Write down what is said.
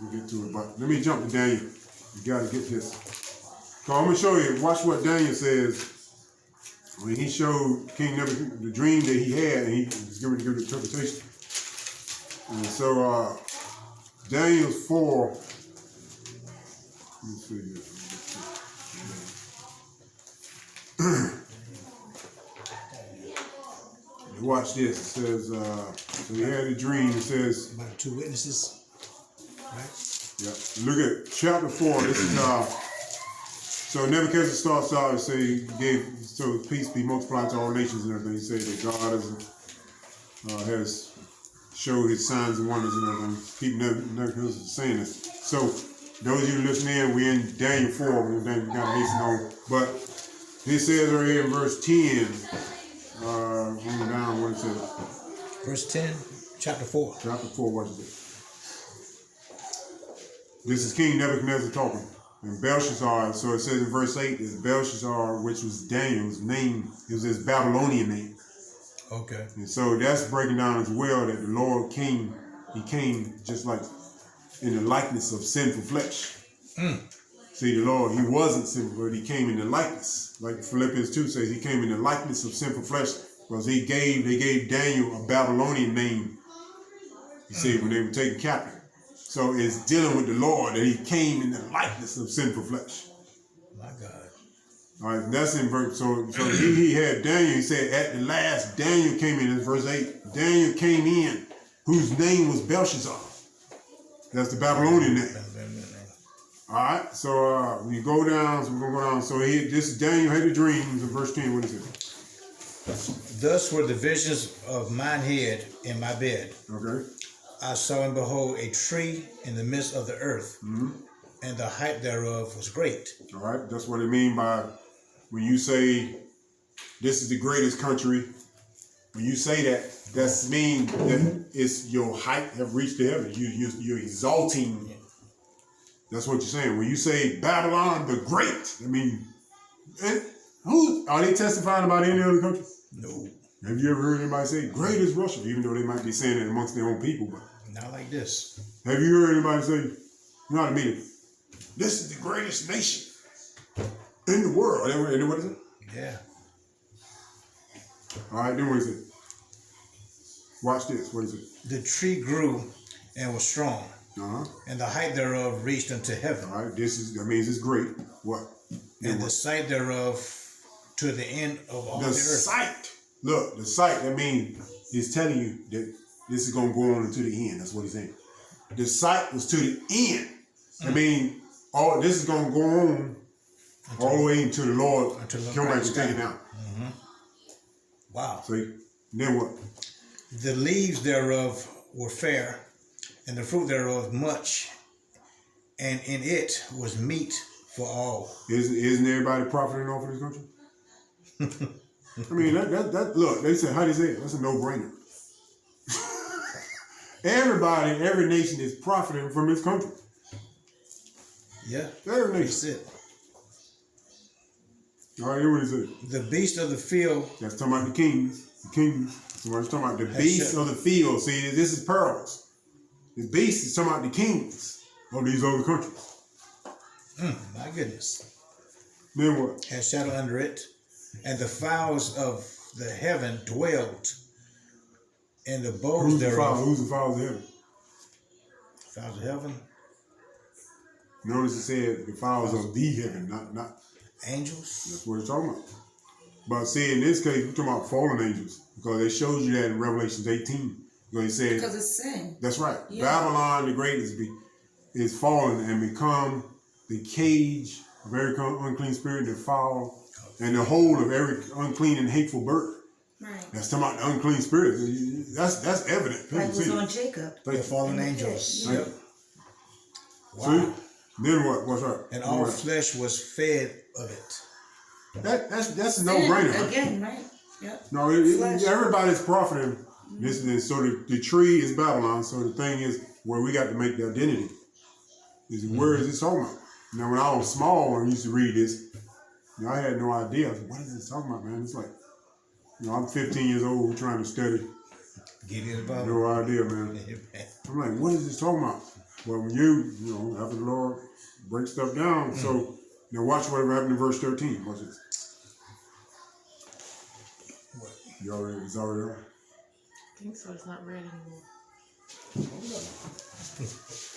We'll get to it, but let me jump to Daniel. You got to get this. So I'm going to show you, watch what Daniel says when he showed King Nebuchadnezzar the dream that he had, and he was going to give the interpretation. And so Daniel 4, let me see here. Watch this. It says, so he had a dream. It says, about 2 witnesses, right? yeah. Look at chapter 4. This is so Nebuchadnezzar starts out and say, so peace be multiplied to all nations and everything. He said that God has showed his signs and wonders and everything. People Nebuchadnezzar saying this. So those of you listening in, we're in Daniel 4. We're kind of hasten on, but it says right here in verse 10. Going down, what it says? Verse 10, chapter 4. Chapter 4, what is it? This is King Nebuchadnezzar talking. And Belshazzar, so it says in verse 8, is Belshazzar, which was Daniel's name. It was his Babylonian name. Okay. And so that's breaking down as well that the Lord came, he came just like in the likeness of sinful flesh. See, the Lord, he wasn't sinful, but he came in the likeness. Like Philippians 2 says, he came in the likeness of sinful flesh because they gave Daniel a Babylonian name, you see, when they were taken captive. So it's dealing with the Lord that he came in the likeness of sinful flesh. My God. All right, that's in verse, so he had Daniel, he said, at the last, Daniel came in verse 8. Daniel came in, whose name was Belshazzar. That's the Babylonian name. All right, so we go down. So we're gonna go down. So this is Daniel had the dreams in verse 10. What is it? Thus were the visions of mine head in my bed. Okay. I saw and behold a tree in the midst of the earth, and the height thereof was great. All right, that's what it means by when you say this is the greatest country. When you say that, that means that it's your height have reached the heaven. You're exalting. Yeah. That's what you're saying. When you say Babylon the Great, I mean, who are they testifying about any other country? No. Have you ever heard anybody say great is Russia? Even though they might be saying it amongst their own people, but Not like this. have you heard anybody say, you know what I mean? This is the greatest nation in the world. And what is it? Yeah. All right, then what is it? Watch this. What is it? The tree grew and was strong, Uh-huh. and the height thereof reached unto heaven, All right, that means it's great. What? and the sight thereof to the end of all the The earth. sight. Look, the sight, that means he's telling you that this is going to go on until the end. That's what he's saying. The sight was to the end. I mean, all this is going to go on all the way until the Lord come back and take it down. Wow. See? Then what? The leaves thereof were fair, and the fruit thereof much, and in it was meat for all. Isn't everybody profiting off of this country? I mean, that look, they say, how do you say it? That's a no-brainer. Everybody, every nation is profiting from this country. Yeah. Every nation. That's it. All right, what is it? The beast of the field. That's talking about the kings. The kings. Somebody's talking about the beasts of the field. See, this is pearls. The beast is talking about the kings of these other countries. My goodness. Then what? Had shadow under it, and the fowls of the heaven dwelled, and the bows Who's the thereof. fowls? Who's the fowls of heaven? Fowls of heaven. Notice it said the fowls of the heaven, not. Angels. That's what it's talking about. But see, in this case, we're talking about fallen angels because they showed you that in Revelation 18. Because it said, because it's sin. that's right. Yeah. Babylon the Great is fallen and become the cage of every unclean spirit, the foul, and the whole of every unclean and hateful bird. Right. That's talking about the unclean spirit. That's evident. People Like was see on it. Jacob. The fallen angels. Right. Yep. Wow. See? Then what? What's up? And all flesh was fed of it. That's a no-brainer. Right? Again, right? Yep. No, Flesh. everybody's profiting. This is so the tree is Babylon. So the thing is where we got to make the identity is where is this talking about? Now when I was small and used to read this, I had no idea. I was like, what is this talking about, man? It's like, I'm 15 years old. We're trying to study. Get it about No idea, man. I'm like, what is this talking about? Well, when you know, after the Lord breaks stuff down, so now watch whatever happened in verse 13. Watch this. What? It's already on. I think so. It's not red anymore. Hold on.